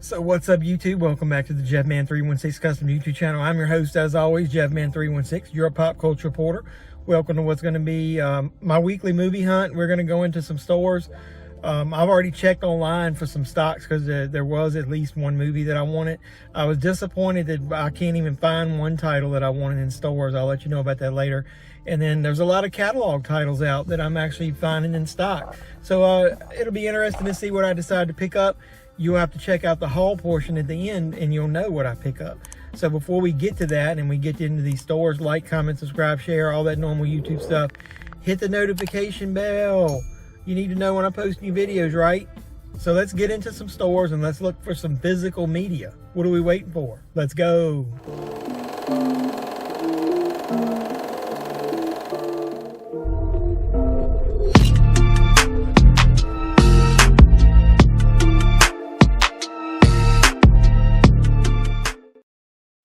So what's up, YouTube? Welcome back to the JeffMan316 Custom YouTube channel. I'm your host, as always, JeffMan316, your pop culture reporter. Welcome to what's going to be my weekly movie hunt. We're going to go into some stores. I've already checked online for some stocks because there was at least one movie that I wanted. I was disappointed that I can't even find one title that I wanted in stores. I'll let you know about that later. And then there's a lot of catalog titles out that I'm actually finding in stock. So it'll be interesting to see what I decide to pick up. You'll have to check out the haul portion at the end and you'll know what I pick up. So before we get to that and we get into these stores, like, comment, subscribe, share, all that normal YouTube stuff, hit the notification bell. You need to know when I post new videos, right? So let's get into some stores and let's look for some physical media. What are we waiting for? Let's go.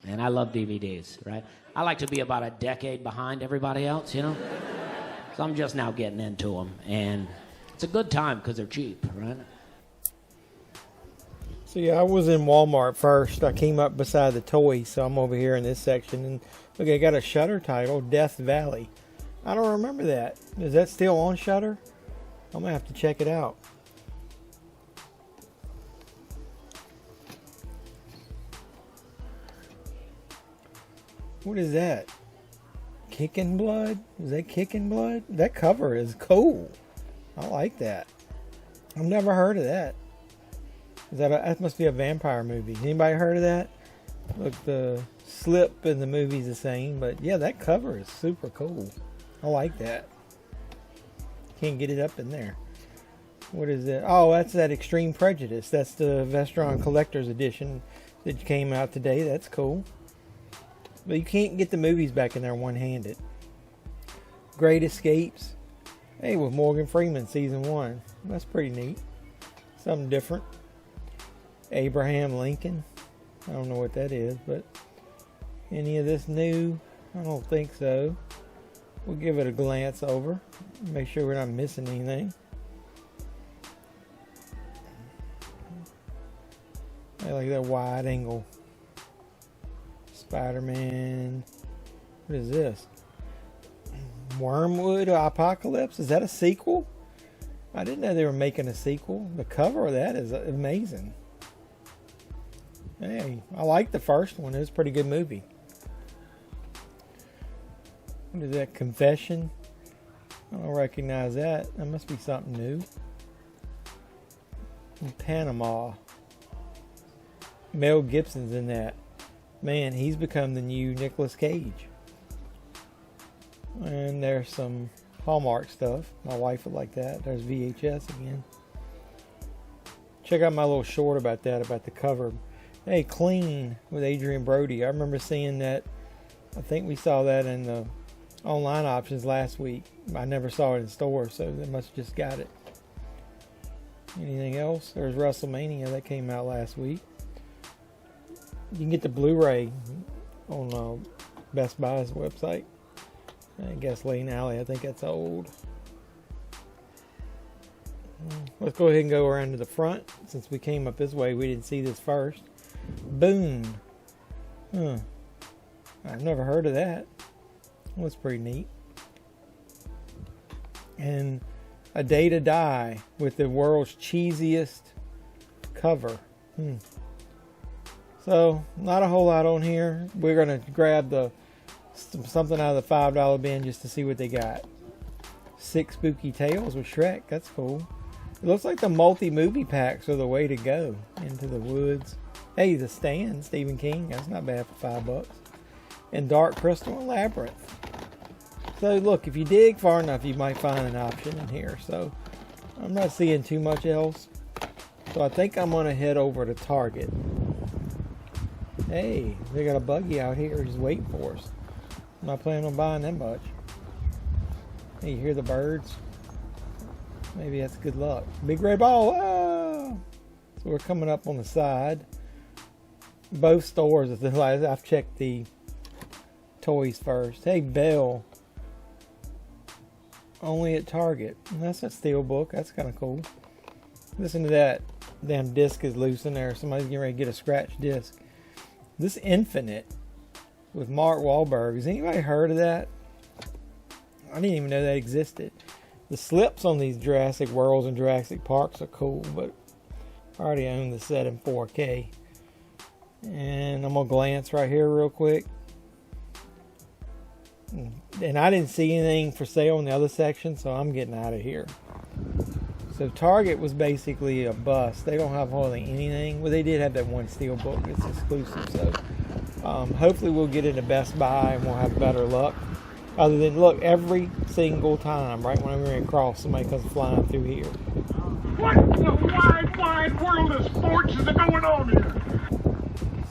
And I love DVDs, right? I like to be about a decade behind everybody else, you know? So I'm just now getting into them. And it's a good time because they're cheap, right? So yeah, I was in Walmart first. I came up beside the toys, so I'm over here in this section. And look, I got a Shudder title, Death Valley. I don't remember that. Is that still on Shudder? I'm going to have to check it out. What is that? Kicking Blood? Is that Kicking Blood? That cover is cool. I like that. I've never heard of that. Is that must be a vampire movie. Anybody heard of that? Look, the slip in the movie's the same, but yeah, that cover is super cool. I like that. Can't get it up in there. What is that? Oh, that's that Extreme Prejudice. That's the Vestron Collector's Edition that came out today. That's cool. But you can't get the movies back in there one-handed. Great Escapes. Hey, with Morgan Freeman, season 1. That's pretty neat. Something different. Abraham Lincoln. I don't know what that is, but any of this new? I don't think so. We'll give it a glance over. Make sure we're not missing anything. I like that wide angle. Spider-Man. What is this? Wormwood Apocalypse? Is that a sequel? I didn't know they were making a sequel. The cover of that is amazing. Hey, I like the first one. It was a pretty good movie. What is that? Confession? I don't recognize that. That must be something new. In Panama. Mel Gibson's in that. Man, he's become the new Nicolas Cage. And there's some Hallmark stuff. My wife would like that. There's VHS again. Check out my little short about that, about the cover. Hey, Clean with Adrian Brody. I remember seeing that. I think we saw that in the online options last week. I never saw it in stores, so they must have just got it. Anything else? There's WrestleMania that came out last week. You can get the Blu-ray on Best Buy's website. I guess Lane Alley. I think that's old. Let's go ahead and go around to the front. Since we came up this way, we didn't see this first. Boone. I've never heard of that. That's pretty neat. And A Day to Die with the world's cheesiest cover. So, not a whole lot on here. We're going to grab something out of the $5 bin just to see what they got. 6 Spooky Tales with Shrek. That's cool. It looks like the multi-movie packs are the way to go. Into the Woods. Hey, The Stand, Stephen King. That's not bad for $5. And Dark Crystal and Labyrinth. So, look, if you dig far enough, you might find an option in here. So, I'm not seeing too much else. So, I think I'm going to head over to Target. Hey, they got a buggy out here just waiting for us. I'm not planning on buying that much. Hey, you hear the birds? Maybe that's good luck. Big red ball. Ah! So we're coming up on the side. Both stores, I've checked the toys first. Hey, Belle. Only at Target. And that's a Steelbook. That's kind of cool. Listen to that. Damn disc is loose in there. Somebody's getting ready to get a scratch disc. This Infinite with Mark Wahlberg. Has anybody heard of that? I didn't even know that existed. The slips on these Jurassic Worlds and Jurassic Parks are cool, but I already own the set in 4K. And I'm going to glance right here real quick. And I didn't see anything for sale in the other section, so I'm getting out of here. So Target was basically a bust. They don't have hardly anything. Well, they did have that one Steelbook. It's exclusive, so hopefully we'll get into Best Buy and we'll have better luck. Other than, look, every single time, right when I'm going to cross, somebody comes flying through here. What in the wide world of sports is going on here?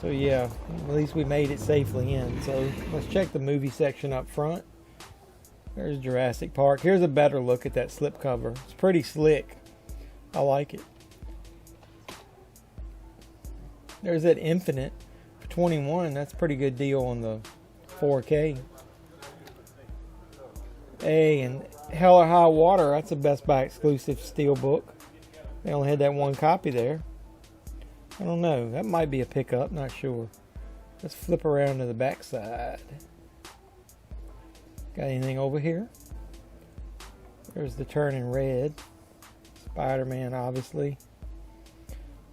So yeah, at least we made it safely in. So let's check the movie section up front. There's Jurassic Park. Here's a better look at that slipcover. It's pretty slick. I like it. There's that Infinite for $21. That's a pretty good deal on the 4K. Hey, and Hell or High Water. That's a Best Buy exclusive Steelbook. They only had that one copy there. I don't know. That might be a pickup. Not sure. Let's flip around to the back side. Got anything over here? There's the Turning Red. Spider-Man, obviously.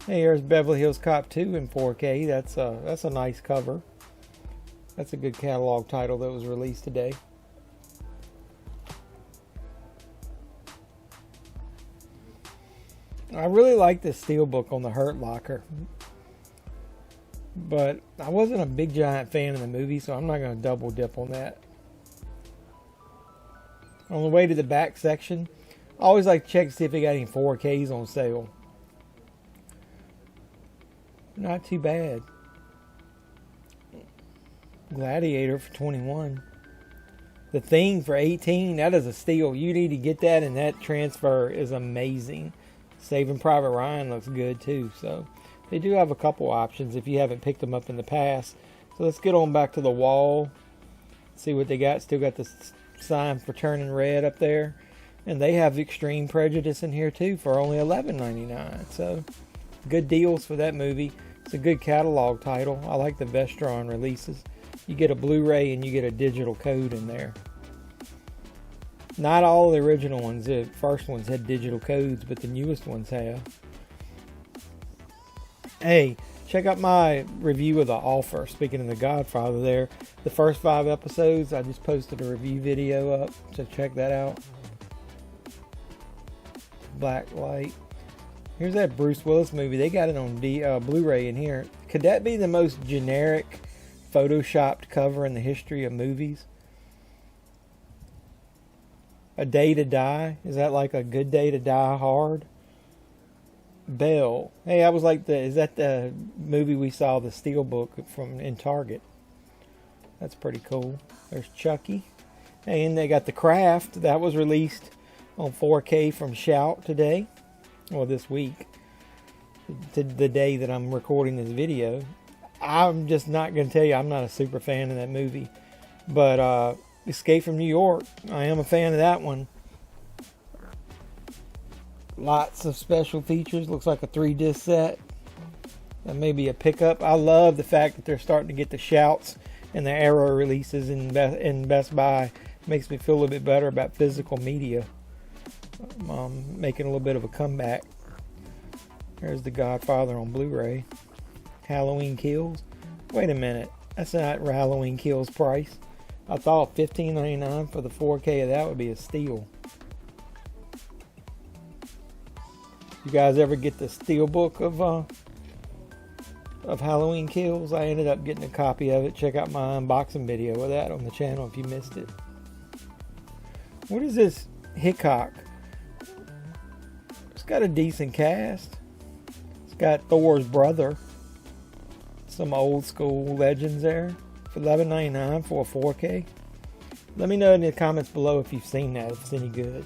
Hey, here's Beverly Hills Cop 2 in 4K. That's a nice cover. That's a good catalog title that was released today. I really like this Steelbook on the Hurt Locker, but I wasn't a big giant fan of the movie, so I'm not going to double dip on that. On the way to the back section, I always like to check to see if they got any 4Ks on sale. Not too bad. Gladiator for 21. The Thing for 18. That is a steal. You need to get that, and that transfer is amazing. Saving Private Ryan looks good too. So they do have a couple options if you haven't picked them up in the past. So let's get on back to the wall. See what they got. Still got the sign for Turning Red up there. And they have Extreme Prejudice in here too for only $11.99. So good deals for that movie. It's a good catalog title. I like the Vestron releases. You get a Blu-ray and you get a digital code in there. Not all the original ones, the first ones had digital codes, but the newest ones have. Hey, check out my review of The Offer. Speaking of The Godfather there, the first 5 episodes, I just posted a review video up, so check that out. Black Light. Here's that Bruce Willis movie. They got it on Blu-ray in here. Could that be the most generic, photoshopped cover in the history of movies? A Day to Die? Is that like A Good Day to Die Hard? Belle. Hey, I was like, is that the movie we saw, the Steelbook from in Target? That's pretty cool. There's Chucky. Hey, and they got The Craft. That was released on 4K from Shout today. Well, this week. The day that I'm recording this video. I'm just not going to tell you, I'm not a super fan of that movie. But, Escape from New York, I am a fan of that one. Lots of special features. Looks like a 3-disc set. That may be a pickup. I love the fact that they're starting to get the Shouts and the Arrow releases in Best Buy. Makes me feel a little bit better about physical media. Making a little bit of a comeback. There's The Godfather on Blu-ray. Halloween Kills. Wait a minute. That's not Halloween Kills price. I thought $15.99 for the 4K of that would be a steal. You guys ever get the Steelbook of Halloween Kills? I ended up getting a copy of it. Check out my unboxing video of that on the channel if you missed it. What is this Hickok? It's got a decent cast. It's got Thor's brother. Some old school legends there. For $11.99 for a 4K. Let me know in the comments below if you've seen that, if it's any good.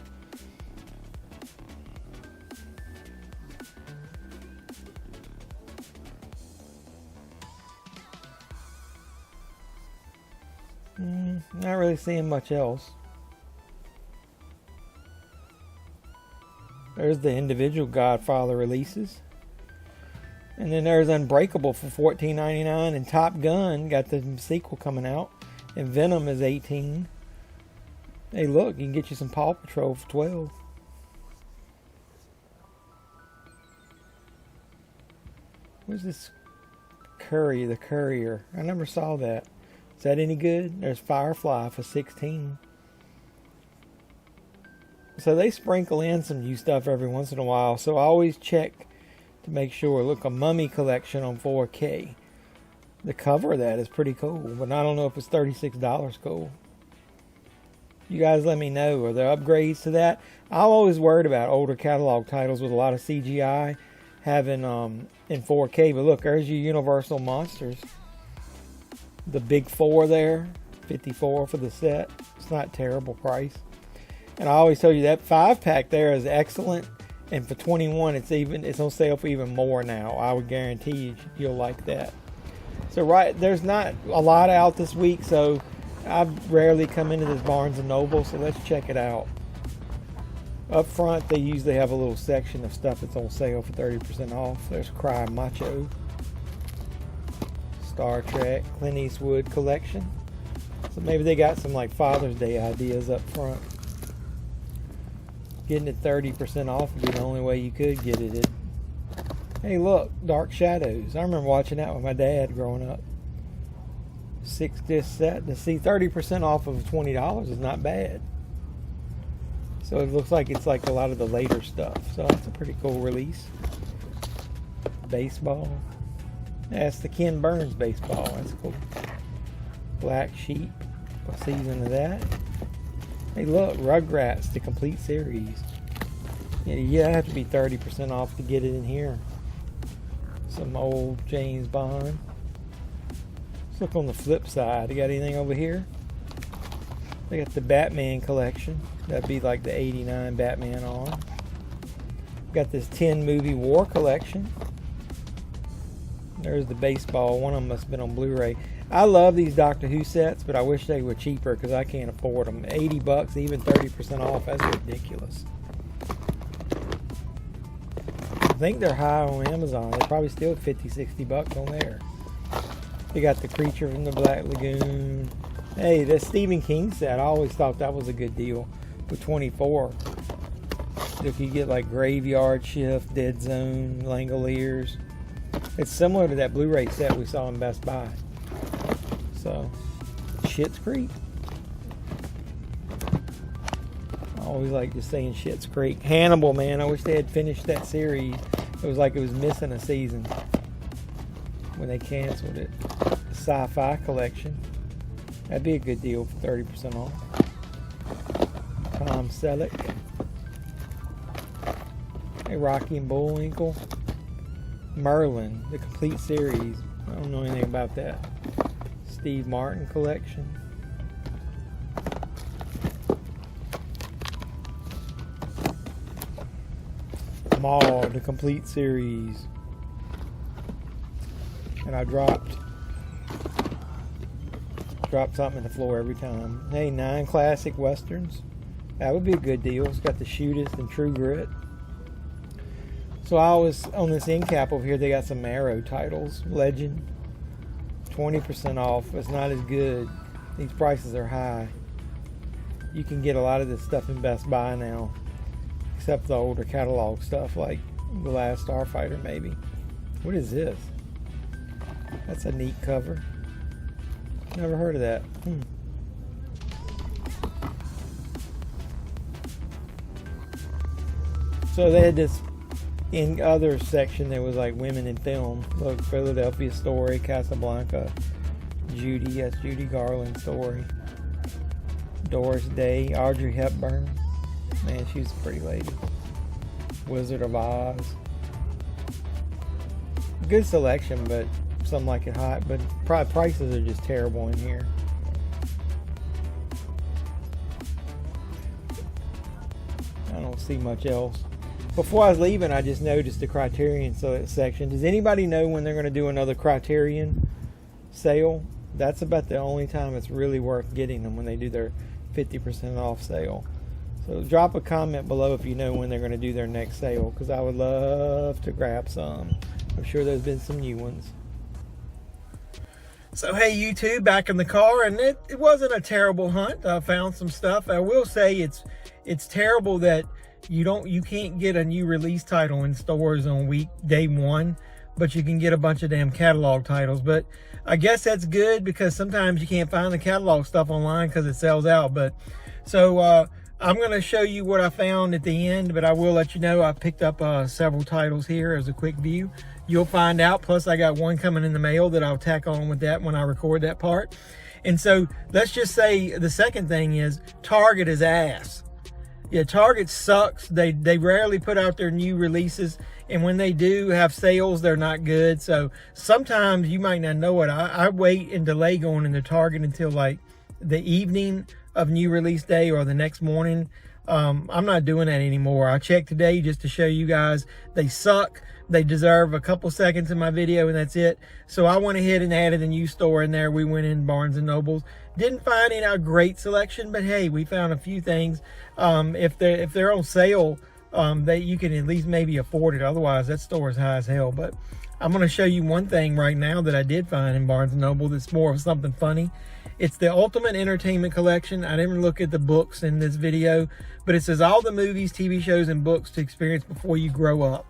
Not really seeing much else. There's the individual Godfather releases. And then there's Unbreakable for $14.99, and Top Gun got the sequel coming out, and Venom is $18. Hey, look, you can get you some Paw Patrol for $12. Where's this the Courier? I never saw that. Is that any good? There's Firefly for $16. So they sprinkle in some new stuff every once in a while. So I always check to make sure. Look, a Mummy collection on 4K. The cover of that is pretty cool, but I don't know if it's $36 cool. You guys let me know. Are there upgrades to that? I'm always worried about older catalog titles with a lot of CGI having in 4K. But look, there's your Universal Monsters. The big 4 there, $54 for the set. It's not a terrible price. And I always tell you that 5-pack there is excellent. And for $21, it's on sale for even more now. I would guarantee you'll like that. So there's not a lot out this week, so I rarely come into this Barnes & Noble, so let's check it out. Up front, they usually have a little section of stuff that's on sale for 30% off. There's Cry Macho, Star Trek, Clint Eastwood collection. So maybe they got some like Father's Day ideas up front. Getting it 30% off would be the only way you could get it. Hey, look, Dark Shadows. I remember watching that with my dad growing up. 6-disc set. To see 30% off of $20 is not bad. So it looks like it's like a lot of the later stuff. So that's a pretty cool release. Baseball. That's the Ken Burns baseball. That's cool. Black Sheep. What season of that? Hey, look, Rugrats, the complete series. Yeah, you have to be 30% off to get it in here. Some old James Bond. Let's look on the flip side. They got anything over here? They got the Batman collection. That'd be like the 89 Batman on. Got this 10 movie war collection. There's the baseball. One of them must have been on Blu-ray. I love these Doctor Who sets, but I wish they were cheaper because I can't afford them. $80, even 30% off. That's ridiculous. I think they're high on Amazon. They're probably still $50-$60 on there. They got the Creature from the Black Lagoon. Hey, this Stephen King set, I always thought that was a good deal for $24. If you get like Graveyard Shift, Dead Zone, Langoliers. It's similar to that Blu-ray set we saw in Best Buy. So, Schitt's Creek. I always like just saying Schitt's Creek. Hannibal, man, I wish they had finished that series. It was like it was missing a season when they canceled it. The Sci-Fi collection. That'd be a good deal for 30% off. Tom Selleck. Hey, Rocky and Bullwinkle. Merlin, the complete series. I don't know anything about that. Steve Martin collection. Maul, the complete series. And I dropped something in the floor every time. Hey, 9 classic westerns. That would be a good deal. It's got The Shootist and True Grit. So I was on this end cap over here. They got some Arrow titles. Legend, 20% off. It's not as good. These prices are high. You can get a lot of this stuff in Best Buy now, except the older catalog stuff like The Last Starfighter, maybe. What is this? That's a neat cover. Never heard of that. So they had this in other section. There was like women in film. Look, Philadelphia Story, Casablanca, Judy. That's Judy Garland's story. Doris Day, Audrey Hepburn. Man, she's a pretty lady. Wizard of Oz. Good selection, but some like it hot. But prices are just terrible in here. I don't see much else. Before I was leaving, I just noticed the Criterion section. Does anybody know when they're going to do another Criterion sale? That's about the only time it's really worth getting them, when they do their 50% off sale. So drop a comment below if you know when they're going to do their next sale, because I would love to grab some. I'm sure there's been some new ones. So hey YouTube, back in the car, and it wasn't a terrible hunt. I found some stuff. I will say it's terrible that you can't get a new release title in stores on day one, but you can get a bunch of damn catalog titles. But I guess that's good, because sometimes you can't find the catalog stuff online because it sells out. But so I'm going to show you what I found at the end, but I will let you know I picked up several titles here as a quick view. You'll find out. Plus, I got one coming in the mail that I'll tack on with that when I record that part. And so let's just say the second thing is Target is ass. Yeah, Target sucks. They rarely put out their new releases, and when they do have sales, they're not good. So sometimes you might not know it. I wait and delay going into Target until like the evening of new release day or the next morning. I'm not doing that anymore. I checked today just to show you guys they suck. They deserve a couple seconds in my video, and that's it. So I went ahead and added a new store in there. We went in Barnes & Nobles. Didn't find any great selection, but hey, we found a few things. If they're on sale, you can at least maybe afford it. Otherwise, that store is high as hell. But I'm going to show you one thing right now that I did find in Barnes & Noble that's more of something funny. It's the Ultimate Entertainment Collection. I didn't look at the books in this video, but it says all the movies, TV shows, and books to experience before you grow up.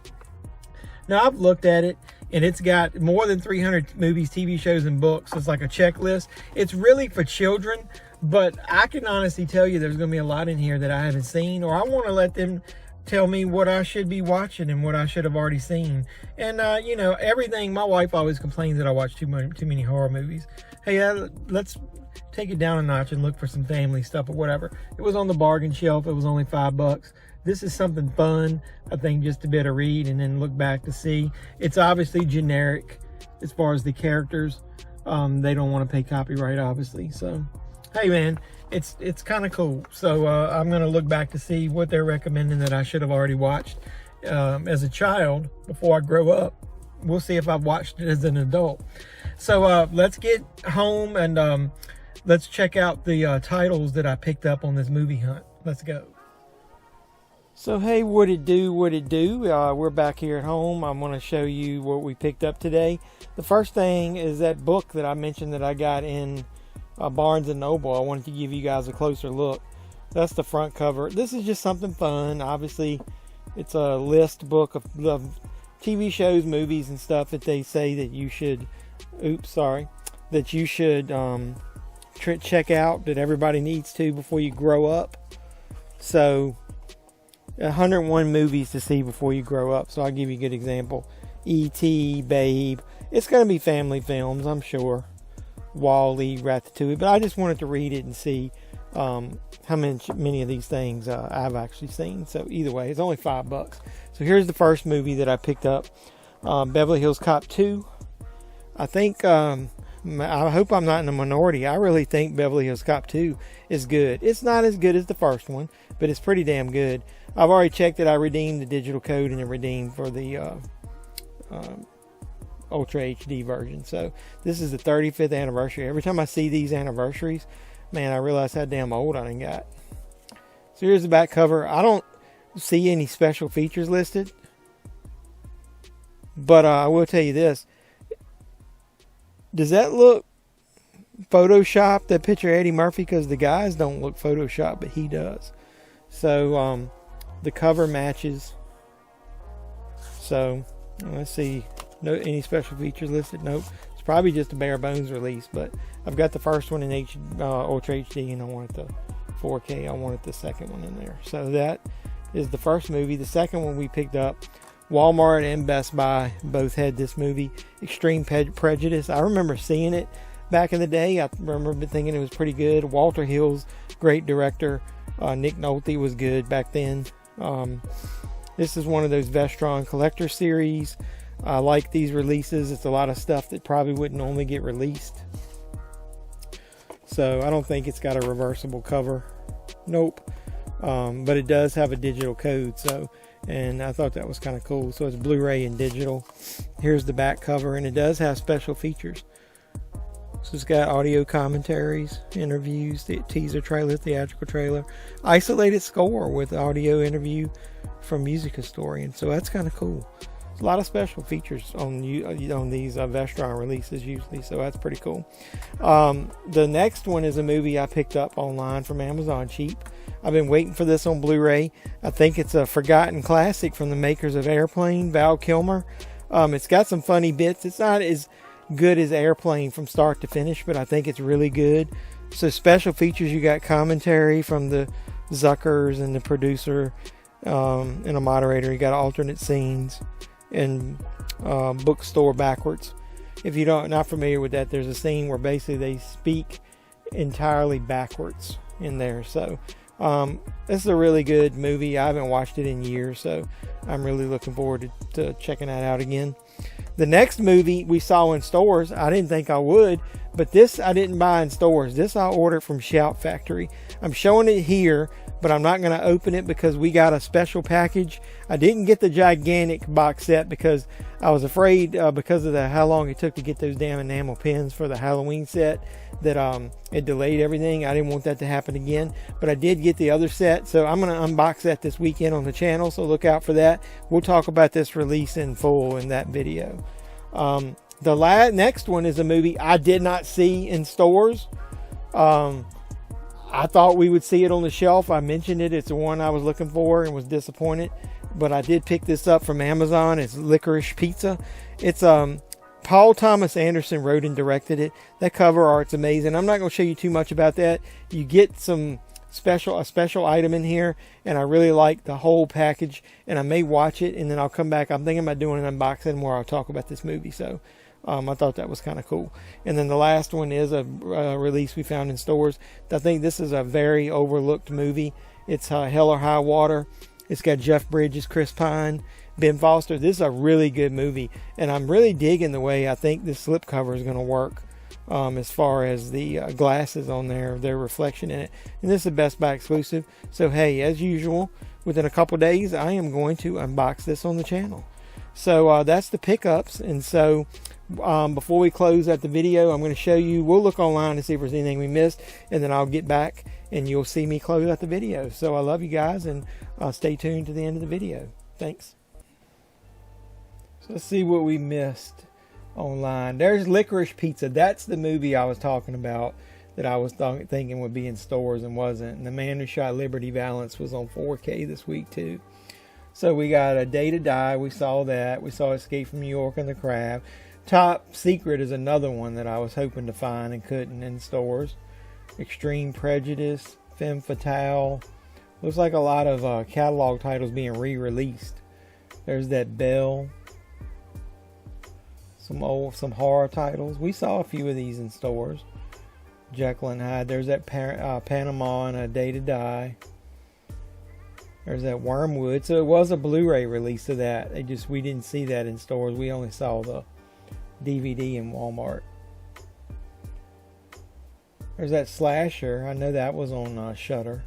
Now, I've looked at it, and it's got more than 300 movies, TV shows, and books. It's like a checklist. It's really for children, but I can honestly tell you there's going to be a lot in here that I haven't seen, or I want to let them tell me what I should be watching and what I should have already seen. And, you know, everything, my wife always complains that I watch too many horror movies. Hey, let's take it down a notch and look for some family stuff or whatever. It was on the bargain shelf. It was only $5. This is something fun, I think, just to be able to read and then look back to see. It's obviously generic as far as the characters. They don't want to pay copyright, obviously. So, hey, man, it's kind of cool. So I'm going to look back to see what they're recommending that I should have already watched as a child before I grow up. We'll see if I've watched it as an adult. So let's get home and let's check out the titles that I picked up on this movie hunt. Let's go. So hey, what it do? We're back here at home. I'm going to show you what we picked up today. The first thing is that book that I mentioned that I got in Barnes & Noble. I wanted to give you guys a closer look. That's the front cover. This is just something fun. Obviously, it's a list book of TV shows, movies, and stuff that they say that you should, that you should check out, that everybody needs to before you grow up. So 101 movies to see before you grow up. So I'll give you a good example. E.T., Babe. It's going to be family films, I'm sure. Wall-E, Ratatouille. But I just wanted to read it and see how many of these things I've actually seen. So either way, it's only $5. So here's the first movie that I picked up. Beverly Hills Cop 2. I think, I hope I'm not in the minority. I really think Beverly Hills Cop 2 is good. It's not as good as the first one, but it's pretty damn good. I've already checked it. I redeemed the digital code and it redeemed for the Ultra HD version. So this is the 35th anniversary. Every time I see these anniversaries, man, I realize how damn old I done got. So here's the back cover. I don't see any special features listed, but I will tell you this. Does that look Photoshopped, that picture of Eddie Murphy? Because the guys don't look Photoshopped, but he does. So the cover matches. So let's see. No, any special features listed? Nope. It's probably just a bare bones release, but I've got the first one in Ultra HD, and I wanted the 4K. I wanted the second one in there. So that is the first movie. The second one we picked up, Walmart and Best Buy both had this movie, Extreme Prejudice. I remember seeing it back in the day. I remember thinking it was pretty good. Walter Hill's great director. Nick Nolte was good back then. This is one of those Vestron collector series. I like these releases. It's a lot of stuff that probably wouldn't normally get released. So I don't think it's got a reversible cover. Nope. But it does have a digital code. So, and I thought that was kind of cool. So it's Blu-ray and digital. Here's the back cover, and it does have special features. So it's got audio commentaries, interviews, the teaser trailer, theatrical trailer, isolated score with audio interview from music historian. So that's kind of cool. There's a lot of special features on these Vestron releases usually, so that's pretty cool. The next one is a movie I picked up online from Amazon cheap. I've been waiting for this on Blu-ray. I think it's a forgotten classic from the makers of Airplane, Val Kilmer. It's got some funny bits. It's not as good as Airplane from start to finish, but I think it's really good. So special features, you got commentary from the Zuckers and the producer and a moderator. You got alternate scenes and bookstore backwards. If you don't not familiar with that, there's a scene where basically they speak entirely backwards in there. So this is a really good movie. I haven't watched it in years, so I'm really looking forward to checking that out again. The next movie we saw in stores, I didn't think I would, but this I didn't buy in stores. This I ordered from Shout Factory. I'm showing it here, but I'm not going to open it because we got a special package. I didn't get the gigantic box set because I was afraid because of how long it took to get those damn enamel pins for the Halloween set that it delayed everything. I didn't want that to happen again, but I did get the other set, so I'm going to unbox that this weekend on the channel, so look out for that. We'll talk about this release in full in that video. The next one is a movie I did not see in stores. I thought we would see it on the shelf. I mentioned it. It's the one I was looking for and was disappointed. But I did pick this up from Amazon. It's Licorice Pizza. It's Paul Thomas Anderson wrote and directed it. That cover art's amazing. I'm not going to show you too much about that. You get a special item in here, and I really like the whole package. And I may watch it, and then I'll come back. I'm thinking about doing an unboxing where I'll talk about this movie. So I thought that was kind of cool. And then the last one is a release we found in stores. I think this is a very overlooked movie. It's Hell or High Water. It's got Jeff Bridges, Chris Pine, Ben Foster. This is a really good movie, and I'm really digging the way I think this slipcover is going to work as far as the glasses on their reflection in it. And this is a Best Buy exclusive. So hey, as usual, within a couple days, I am going to unbox this on the channel. So that's the pickups. And so before we close out the video, I'm going to show you, we'll look online to see if there's anything we missed, and then I'll get back and you'll see me close out the video. So I love you guys, and stay tuned to the end of the video. Thanks. So let's see what we missed online. There's Licorice Pizza. That's the movie I was talking about that I was thinking would be in stores and wasn't. And The Man Who Shot Liberty Valance was on 4K this week too. So we got A Day to Die. We saw that. We saw Escape from New York and The Crab. Top Secret is another one that I was hoping to find and couldn't in stores. Extreme Prejudice, Femme Fatale. Looks like a lot of catalog titles being re-released. There's that Belle. Some horror titles. We saw a few of these in stores. Jekyll and Hyde. There's that Panama and A Day to Die. There's that Wormwood. So it was a Blu-ray release of that. We didn't see that in stores. We only saw the DVD in Walmart. There's that Slasher. I know that was on Shudder.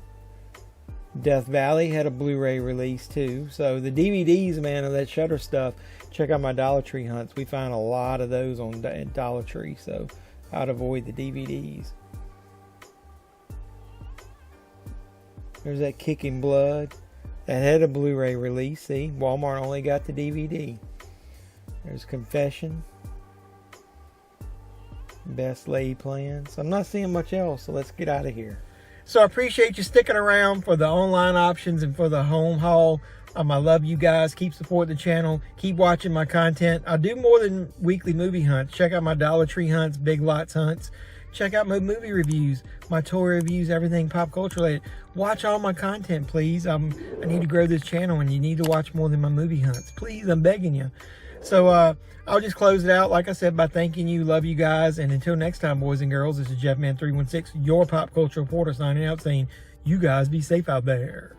Death Valley had a Blu-ray release too. So the DVDs, man, of that Shudder stuff, check out my Dollar Tree hunts. We find a lot of those on Dollar Tree, so I'd avoid the DVDs. There's that Kicking Blood. That had a Blu-ray release. See, Walmart only got the DVD. There's Confession. Best Laid Plans. I'm not seeing much else, so let's get out of here. So I appreciate you sticking around for the online options and for the home haul. I love you guys. Keep supporting the channel. Keep watching my content. I do more than weekly movie hunts. Check out my Dollar Tree hunts, Big Lots hunts. Check out my movie reviews, my toy reviews, everything pop culture related. Watch all my content, please. I need to grow this channel, and you need to watch more than my movie hunts. Please, I'm begging you. So I'll just close it out, like I said, by thanking you. Love you guys. And until next time, boys and girls, this is JeffMan316, your pop culture reporter, signing out saying, you guys be safe out there.